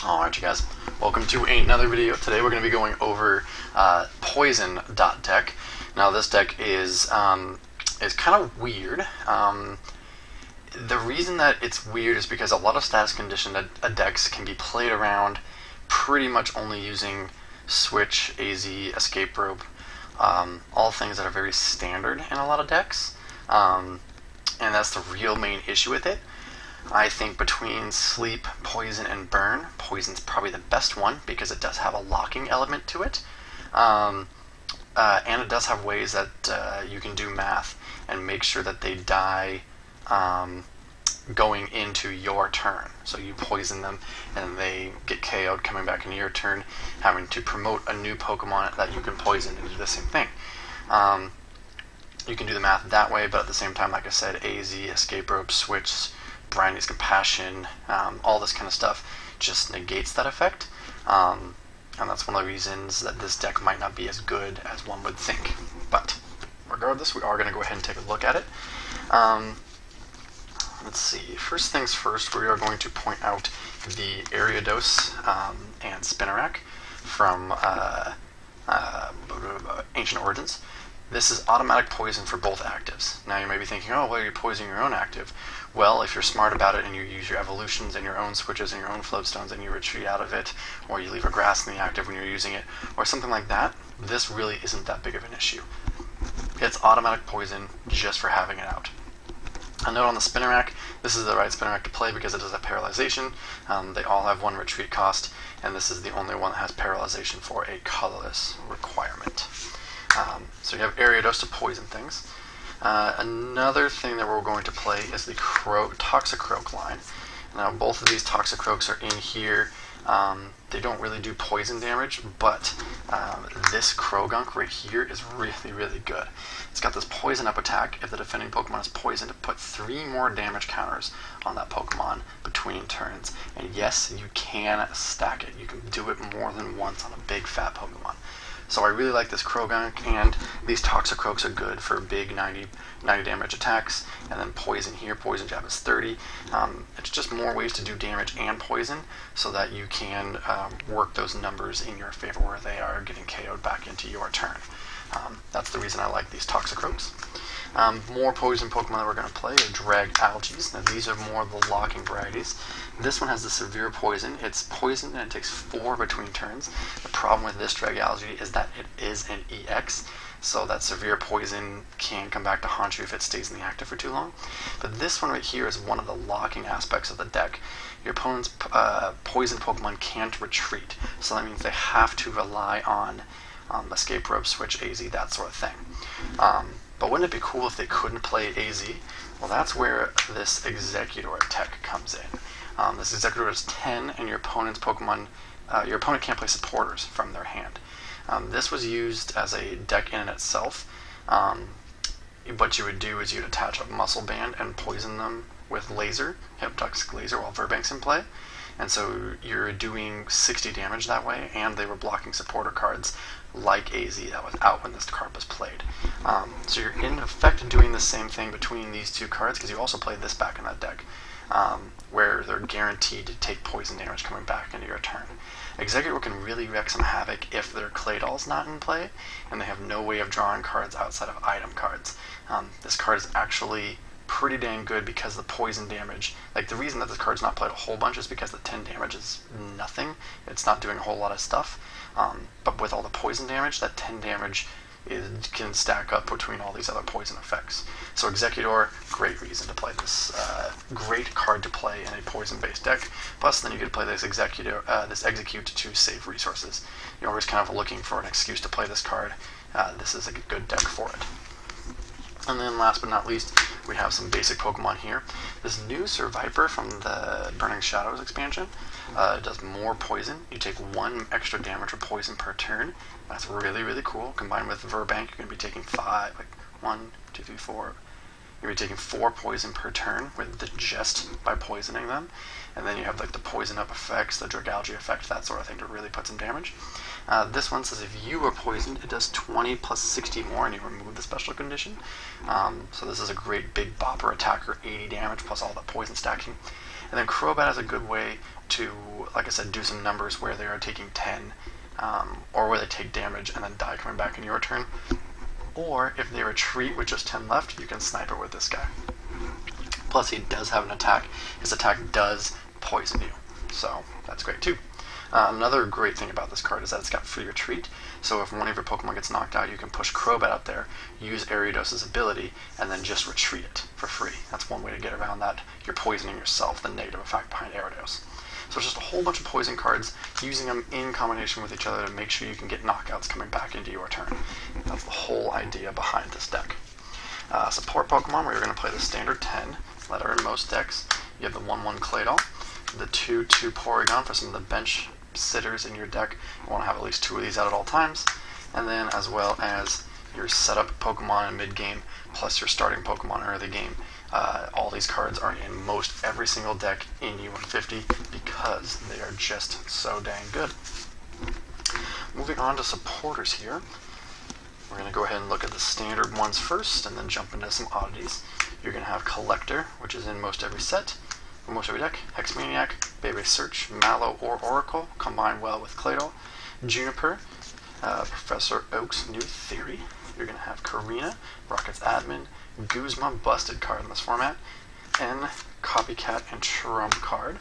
Alright you guys, welcome to another video. Today we're going to be going over Poison deck. Now this deck is kind of weird. The reason that it's weird is because a lot of status condition decks can be played around pretty much only using Switch, AZ, Escape Rope, all things that are very standard in a lot of decks. And that's the real main issue with it. I think between Sleep, Poison, and Burn, Poison's probably the best one because it does have a locking element to it. And it does have ways that you can do math and make sure that they die going into your turn. So you poison them and they get KO'd coming back into your turn, having to promote a new Pokemon that you can poison and do the same thing. You can do the math that way, but at the same time, like I said, AZ, Escape Rope, Switch, Brandy's Compassion, all this kind of stuff just negates that effect. And that's one of the reasons that this deck might not be as good as one would think. But regardless, we are going to go ahead and take a look at it. Let's see. First things first, we are going to point out the Ariados and Spinnerack from Ancient Origins. This is automatic poison for both actives. Now you may be thinking, oh, well, you're poisoning your own active. Well, if you're smart about it and you use your evolutions and your own switches and your own floatstones and you retreat out of it, or you leave a grass in the active when you're using it, or something like that, this really isn't that big of an issue. It's automatic poison just for having it out. A note on the Spinnerack, this is the right Spinnerack to play because it does have paralyzation. They all have one retreat cost, and this is the only one that has paralyzation for a colorless requirement. So you have Ariados to poison things. Another thing that we're going to play is the Toxicroak line. Now both of these Toxicroaks are in here. They don't really do poison damage, but this Krogunk right here is really, really good. It's got this poison up attack. If the defending Pokemon is poisoned, put 3 more damage counters on that Pokemon between turns. And yes, you can stack it. You can do it more than once on a big fat Pokemon. So I really like this Krogunk, and these Toxicroaks are good for big 90 damage attacks, and then poison here, poison jab is 30. It's just more ways to do damage and poison so that you can work those numbers in your favor where they are getting KO'd back into your turn. That's the reason I like these Toxicroaks. More poison Pokemon that we're going to play are Dragalges. Now these are more of the locking varieties. This one has the severe poison. It's poison and it takes 4 between turns. The problem with this Dragalge is that it is an EX, so that severe poison can come back to haunt you if it stays in the active for too long. But this one right here is one of the locking aspects of the deck. Your opponent's poison Pokemon can't retreat, so that means they have to rely on Escape Rope, Switch, AZ, that sort of thing. But wouldn't it be cool if they couldn't play AZ? Well, that's where this Executor tech comes in. This Executor is 10, and your opponent's Pokemon, your opponent can't play supporters from their hand. This was used as a deck in and itself. What you would do is you'd attach a Muscle Band and poison them with Laser, Hypnotoxic Laser, while Verbank's in play. And so you're doing 60 damage that way, and they were blocking supporter cards like AZ that was out when this card was played. So you're in effect doing the same thing between these two cards, because you also played this back in that deck, where they're guaranteed to take poison damage coming back into your turn. Executor can really wreak some havoc if their Claydol's not in play, and they have no way of drawing cards outside of item cards. This card is actually pretty dang good because the poison damage, like the reason that this card's not played a whole bunch is because the 10 damage is nothing. It's not doing a whole lot of stuff. But with all the poison damage, that 10 damage can stack up between all these other poison effects. So Executor, great reason to play this. Great card to play in a poison-based deck. Plus, then you could play this Execute to save resources. You're always kind of looking for an excuse to play this card. This is a good deck for it. And then last but not least, we have some basic Pokemon here. This new Survivor from the Burning Shadows expansion does more poison. You take 1 extra damage for poison per turn. That's really, really cool. Combined with Verbank, you're going to be taking 5, like 1, 2, 3, 4. You're going to be taking 4 poison per turn with just by poisoning them. And then you have like the poison up effects, the Dragalge effect, that sort of thing to really put some damage. This one says if you were poisoned, it does 20 plus 60 more, and you remove the special condition. So this is a great big bopper attacker, 80 damage plus all the poison stacking. And then Crobat is a good way to to, like I said, do some numbers where they are taking 10, or where they take damage and then die coming back in your turn. Or if they retreat with just 10 left, you can snipe it with this guy. Plus, he does have an attack. His attack does poison you, so that's great too. Another great thing about this card is that it's got free retreat, so if one of your Pokemon gets knocked out, you can push Crobat out there, use Ariados's ability, and then just retreat it for free. That's one way to get around that. You're poisoning yourself, the negative effect behind Ariados. So it's just a whole bunch of poison cards, using them in combination with each other to make sure you can get knockouts coming back into your turn. That's the whole idea behind this deck. Support Pokemon, where you're going to play the standard 10 that are in most decks. You have the 1/1 Claydol, the 2/2 Porygon for some of the bench sitters in your deck. You want to have at least 2 of these out at all times. And then as well as your setup Pokemon in mid-game, plus your starting Pokemon early game. All these cards are in most every single deck in U150 because they are just so dang good. Moving on to supporters here. We're going to go ahead and look at the standard ones first and then jump into some oddities. You're going to have Collector, which is in most every set, or most every deck. Hexmaniac, Bebe Search, Mallow, or Oracle combine well with Claydol. Juniper, Professor Oak's New Theory. You're going to have Karina, Rocket's Admin, Guzma, busted card in this format, N, Copycat, and Trump card.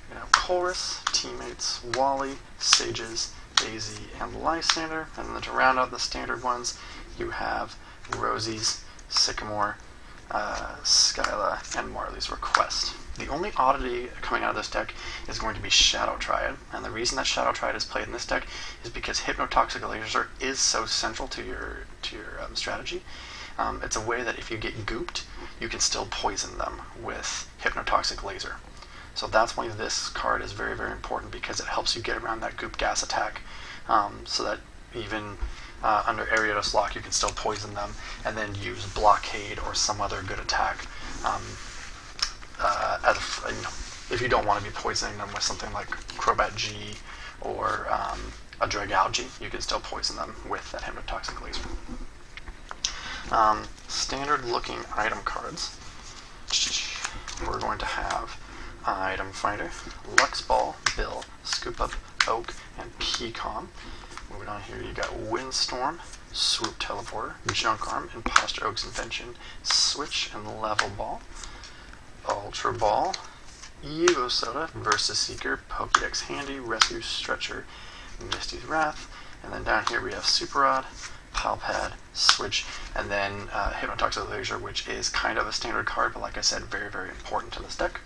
You're going to have Chorus, Teammates, Wally, Sages, Daisy, and Lysander. And then to round out the standard ones, you have Rosie's, Sycamore, Skyla, and Marley's Request. The only oddity coming out of this deck is going to be Shadow Triad, and the reason that Shadow Triad is played in this deck is because Hypnotoxic Laser is so central to your strategy. It's a way that if you get gooped, you can still poison them with Hypnotoxic Laser. So that's why this card is very, very important, because it helps you get around that goop gas attack, so that even under Ariados Lock, you can still poison them and then use Blockade or some other good attack. If you don't want to be poisoning them with something like Crobat G or a Dragalge, you can still poison them with that Hypnotoxic Laser. Standard looking item cards. We're going to have Item Finder, Lux Ball, Bill, Scoop Up, Oak, and Keycom. Moving on here, you got Windstorm, Swoop Teleporter, Junk Arm, Imposter Oak's Invention, Switch, and Level Ball. Ultra Ball, Evo Soda, Versus Seeker, Pokédex Handy, Rescue Stretcher, Misty's Wrath, and then down here we have Super Rod, Palpad, Switch, and then Hypnotoxic Laser, which is kind of a standard card, but like I said, very, very important to this deck.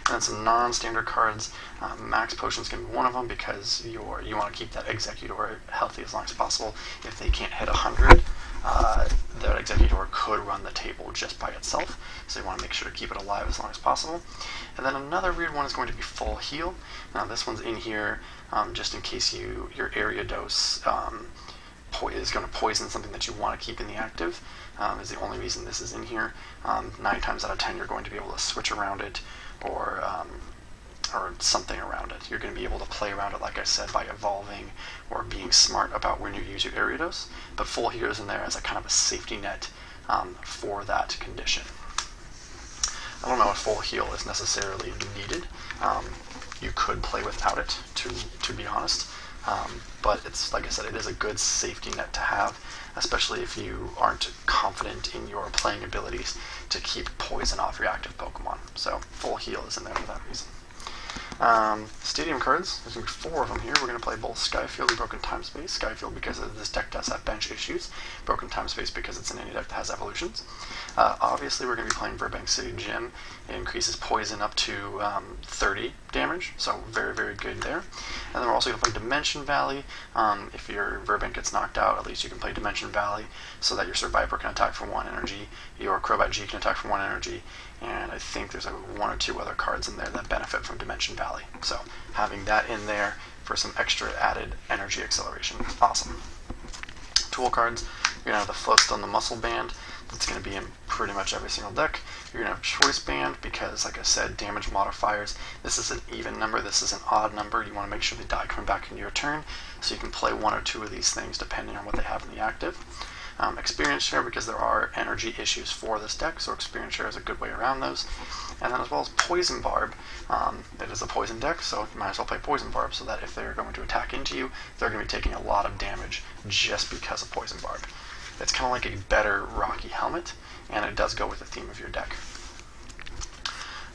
And then some non-standard cards. Max Potions can be one of them, because you want to keep that Executor healthy as long as possible. If they can't hit 100, that Executor could run the table just by itself, so you want to make sure to keep it alive as long as possible. And then another weird one is going to be Full Heal. Now this one's in here just in case your Ariados is going to poison something that you want to keep in the active, is the only reason this is in here. 9 times out of 10 you're going to be able to switch around it, or something around it. You're going to be able to play around it, like I said, by evolving or being smart about when you use your Ariados, but Full Heal is in there as a kind of a safety net for that condition. I don't know if Full Heal is necessarily needed. You could play without it, to be honest, but it's, like I said, it is a good safety net to have, especially if you aren't confident in your playing abilities to keep poison off your active Pokemon. So Full Heal is in there for that reason. Stadium cards, there's going to be 4 of them here. We're going to play both Skyfield and Broken Time Space. Skyfield because this deck does have bench issues. Broken Time Space because it's in any deck that has evolutions. Obviously we're going to be playing Burbank City Gym. It increases poison up to 30 damage, so very, very good there. And then we're also going to play Dimension Valley. If your Burbank gets knocked out, at least you can play Dimension Valley so that your Survivor can attack for 1 energy, your Crobat G can attack for 1 energy, and I think there's 1 or 2 other cards in there that benefit from Dimension Valley. So having that in there for some extra added energy acceleration is awesome. Tool cards, you're going to have the Floatstone, the Muscle Band. That's going to be in pretty much every single deck. You're going to have Choice Band because, like I said, damage modifiers. This is an even number, this is an odd number. You want to make sure they die coming back into your turn, so you can play 1 or 2 of these things depending on what they have in the active. experience share, because there are energy issues for this deck, so experience share is a good way around those. And then as well as poison barb. It is a poison deck, so you might as well play poison barb, so that if they're going to attack into you, they're going to be taking a lot of damage just because of poison barb. It's kind of like a better Rocky Helmet, and it does go with the theme of your deck.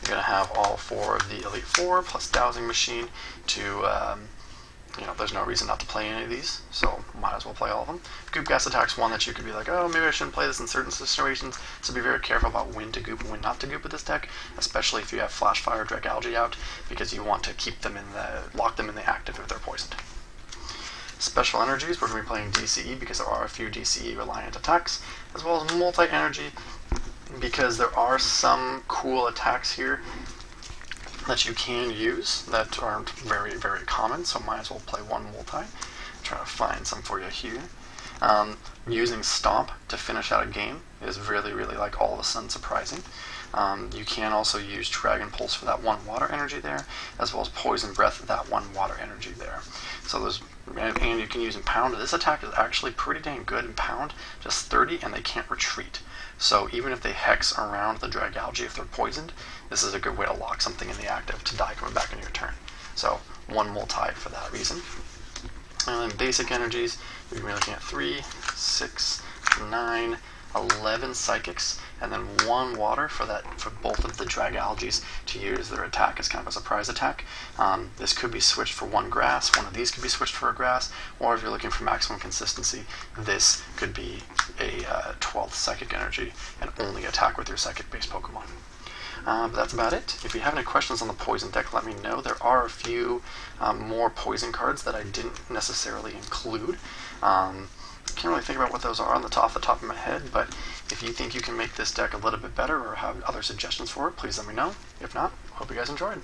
You're going to have all 4 of the Elite Four plus Dowsing Machine to, there's no reason not to play any of these, so might as well play all of them. Goop Gas Attack's one that you could be like, oh, maybe I shouldn't play this in certain situations, so be very careful about when to goop and when not to goop with this deck, especially if you have Flash Fire or Dragalge out, because you want to keep them lock them in the active if they're poisoned. Special energies, we're going to be playing DCE because there are a few DCE reliant attacks, as well as multi-energy, because there are some cool attacks here that you can use that aren't very, very common, so might as well play one multi. Try to find some for you here. Using Stomp to finish out a game is really, really like all of a sudden surprising. You can also use Dragon Pulse for that 1 water energy there, as well as Poison Breath for that 1 water energy there. So there's, and you can use Impound. This attack is actually pretty dang good in Pound, just 30, and they can't retreat. So even if they hex around the Dragalge if they're poisoned, this is a good way to lock something in the active to die coming back in your turn. So 1 multi for that reason. And then basic energies, we're going to be looking at 3, 6, 9, 11 psychics, and then 1 water for both of the Dragalges to use their attack as kind of a surprise attack. This could be switched for 1 grass, one of these could be switched for a grass, or if you're looking for maximum consistency, this could be a 12th psychic energy and only attack with your psychic-based Pokemon. But that's about it. If you have any questions on the poison deck, let me know. There are a few more poison cards that I didn't necessarily include. Can't really think about what those are on the top of my head, but if you think you can make this deck a little bit better or have other suggestions for it, please let me know. If not, hope you guys enjoyed.